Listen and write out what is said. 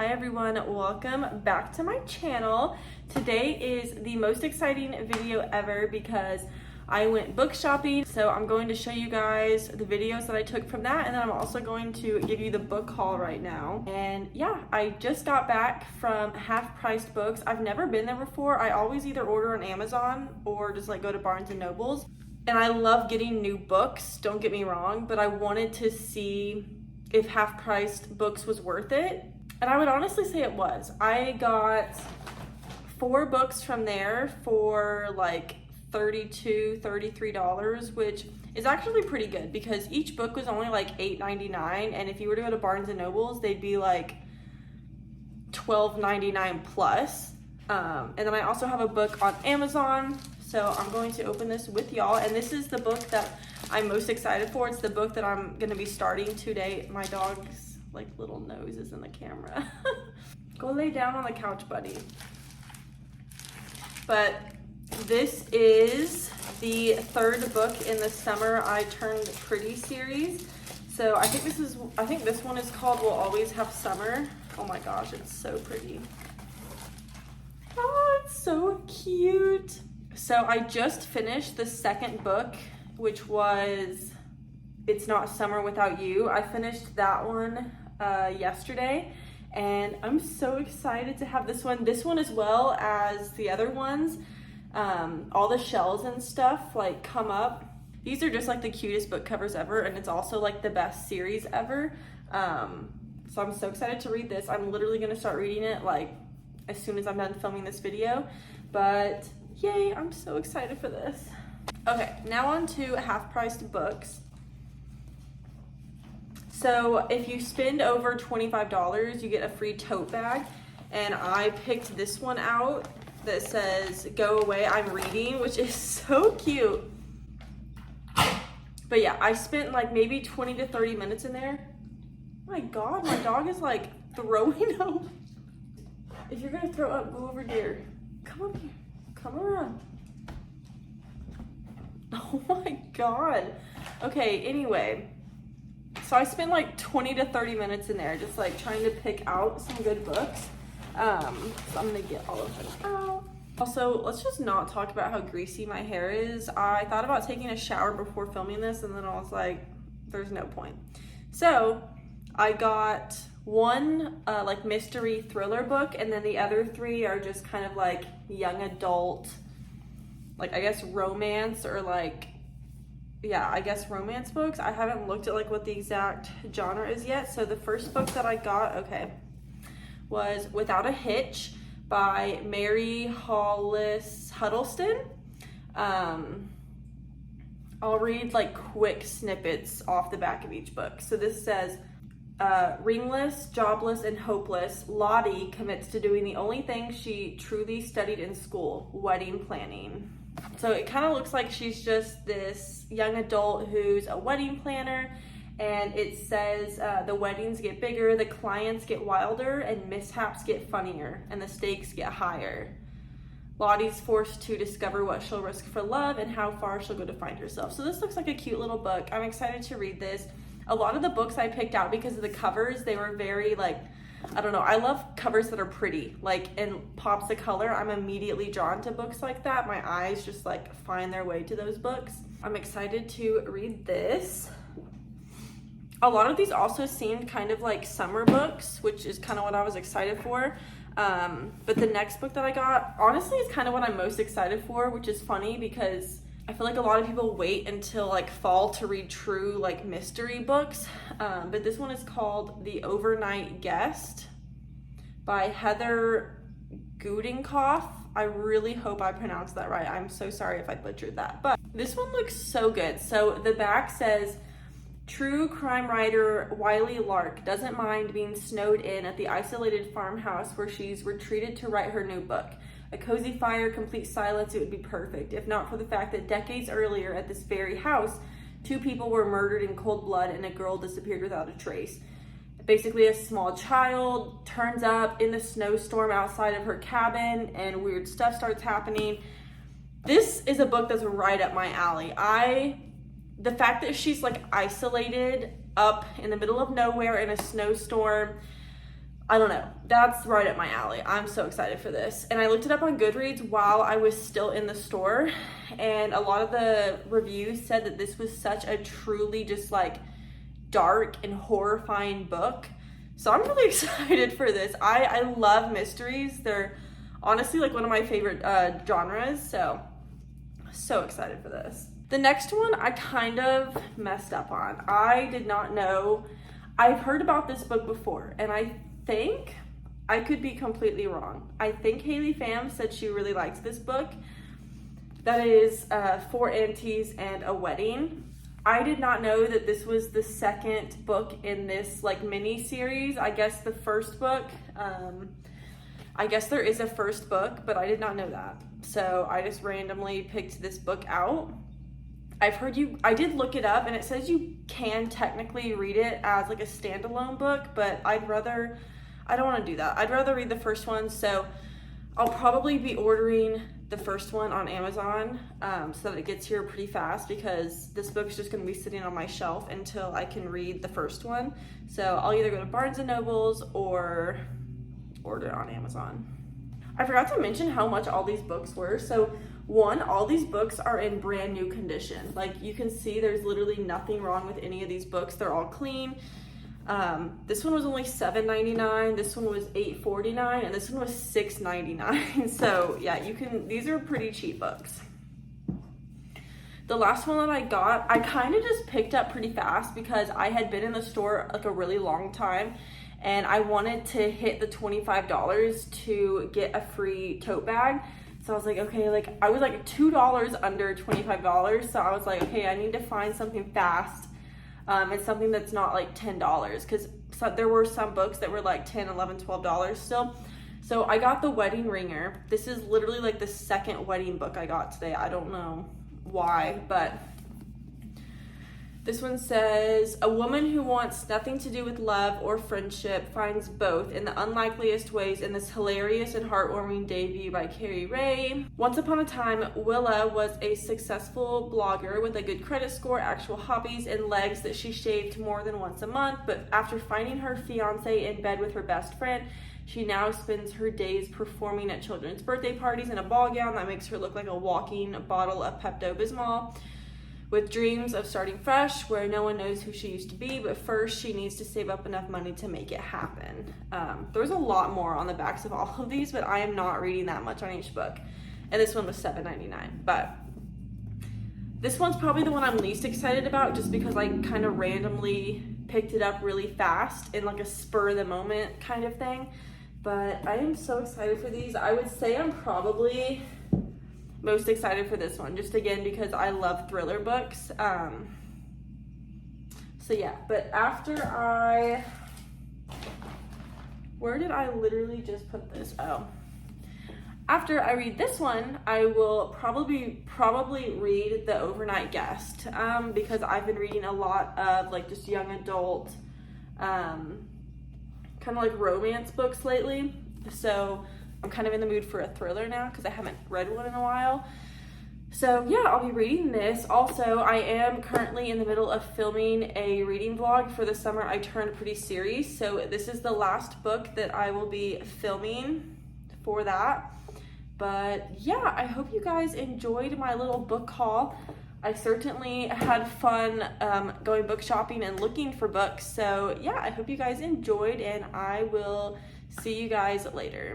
Hi everyone, welcome back to my channel. Today is the most exciting video ever because I went book shopping. So I'm going to show you guys the videos that I took from that, and then I'm also going to give you the book haul right now. And yeah, I just got back from Half Priced Books. I've never been there before. I always either order on Amazon or just like go to Barnes and Nobles. And I love getting new books, don't get me wrong, but I wanted to see if Half Priced Books was worth it. And I would honestly say it was. I got 4 books from there for like $32, $33, which is actually pretty good because each book was only like $8.99, and if you were to go to Barnes and Nobles, they'd be like $12.99 plus. And then I also have a book on Amazon, so I'm going to open this with y'all, and this is the book that I'm most excited for. It's the book that I'm gonna be starting today. My dog's like little nose is in the camera. Go lay down on the couch, buddy. But this is the 3rd book in the Summer I Turned Pretty series. So I think this one is called We'll Always Have Summer. Oh my gosh, it's so pretty. Oh, it's so cute. So I just finished the 2nd book, which was It's Not Summer Without You. I finished that one yesterday, and I'm so excited to have this one. This one, as well as the other ones, all the shells and stuff like come up. These are just like the cutest book covers ever, and it's also like the best series ever. So I'm so excited to read this. I'm literally gonna start reading it like as soon as I'm done filming this video, but yay, I'm so excited for this. Okay, now on to Half Priced Books. So if you spend over $25, you get a free tote bag, and I picked this one out that says "Go Away, I'm Reading," which is so cute. But yeah, I spent like maybe 20 to 30 minutes in there. Oh my God, my dog is like throwing up. If you're gonna throw up, go over here. Come up here, come around. Oh my God. Okay, anyway. So I spent like 20 to 30 minutes in there just like trying to pick out some good books. So I'm gonna get all of them out. Also, let's just not talk about how greasy my hair is. I thought about taking a shower before filming this, and then I was like, there's no point. So I got one like mystery thriller book, and then the other 3 are just kind of like young adult, like I guess romance, or like, yeah, I guess romance books. I haven't looked at like what the exact genre is yet. So the first book that I got, okay, was Without a Hitch by Mary Hollis Huddleston. I'll read like quick snippets off the back of each book. So this says, ringless, jobless, and hopeless, Lottie commits to doing the only thing she truly studied in school, wedding planning. So it kind of looks like she's just this young adult who's a wedding planner, and it says the weddings get bigger, the clients get wilder, and mishaps get funnier, and the stakes get higher. Lottie's forced to discover what she'll risk for love and how far she'll go to find herself. So this looks like a cute little book. I'm excited to read this. A lot of the books I picked out because of the covers, they were very like, I don't know, I love covers that are pretty, like, and pops of color. I'm immediately drawn to books like that. My eyes just like find their way to those books. I'm excited to read this. A lot of these also seemed kind of like summer books, which is kind of what I was excited for. But the next book that I got, honestly, is kind of what I'm most excited for, which is funny because I feel like a lot of people wait until like fall to read true like mystery books. But this one is called The Overnight Guest by Heather Gudenkoff. I really hope I pronounced that right. I'm so sorry if I butchered that. But this one looks so good. So the back says, true crime writer Wiley Lark doesn't mind being snowed in at the isolated farmhouse where she's retreated to write her new book. A cozy fire, complete silence, it would be perfect, if not for the fact that decades earlier at this very house, 2 people were murdered in cold blood and a girl disappeared without a trace. Basically, a small child turns up in the snowstorm outside of her cabin and weird stuff starts happening. This is a book that's right up my alley. The fact that she's like isolated up in the middle of nowhere in a snowstorm, I don't know. That's right up my alley. I'm so excited for this. And I looked it up on Goodreads while I was still in the store. And a lot of the reviews said that this was such a truly just like dark and horrifying book. So I'm really excited for this. I love mysteries. They're honestly like one of my favorite genres. So excited for this. The next one I kind of messed up on. I did not know. I've heard about this book before, and I think I could be completely wrong. I think Haley Pham said she really liked this book. That is Four Aunties and a Wedding. I did not know that this was the second book in this like mini series. I guess the first book, I guess there is a first book, but I did not know that. So I just randomly picked this book out. I did look it up, and it says you can technically read it as like a standalone book, but I don't want to do that. I'd rather read the first one, so I'll probably be ordering the first one on Amazon so that it gets here pretty fast, because this book's just going to be sitting on my shelf until I can read the first one. So I'll either go to Barnes & Noble's or order it on Amazon. I forgot to mention how much all these books were. So one, all these books are in brand new condition. Like you can see there's literally nothing wrong with any of these books. They're all clean. This one was only $7.99, this one was $8.49, and this one was $6.99. So yeah, these are pretty cheap books. The last one that I got, I kind of just picked up pretty fast because I had been in the store like a really long time, and I wanted to hit the $25 to get a free tote bag. So I was like, okay, like I was like $2 under $25. So I was like, okay, I need to find something fast. It's something that's not like $10, because there were some books that were like $10, $11, $12 still. So I got The Wedding Ringer. This is literally like the second wedding book I got today. I don't know why, but this one says, a woman who wants nothing to do with love or friendship finds both in the unlikeliest ways in this hilarious and heartwarming debut by Carrie Ray. Once upon a time, Willa was a successful blogger with a good credit score, actual hobbies, and legs that she shaved more than once a month. But after finding her fiance in bed with her best friend, she now spends her days performing at children's birthday parties in a ball gown that makes her look like a walking bottle of Pepto-Bismol. With dreams of starting fresh, where no one knows who she used to be, but first she needs to save up enough money to make it happen. There's a lot more on the backs of all of these, but I am not reading that much on each book. And this one was $7.99. But this one's probably the one I'm least excited about, just because I kind of randomly picked it up really fast in like a spur of the moment kind of thing. But I am so excited for these. I would say I'm probably most excited for this one, just again because I love thriller books. So yeah, but where did I literally just put this? Oh, after I read this one, I will probably read The Overnight Guest, because I've been reading a lot of like just young adult kind of like romance books lately. So I'm kind of in the mood for a thriller now because I haven't read one in a while. So yeah, I'll be reading this. Also, I am currently in the middle of filming a reading vlog for the Summer I Turned Pretty series. So this is the last book that I will be filming for that. But yeah, I hope you guys enjoyed my little book haul. I certainly had fun going book shopping and looking for books. So yeah, I hope you guys enjoyed, and I will see you guys later.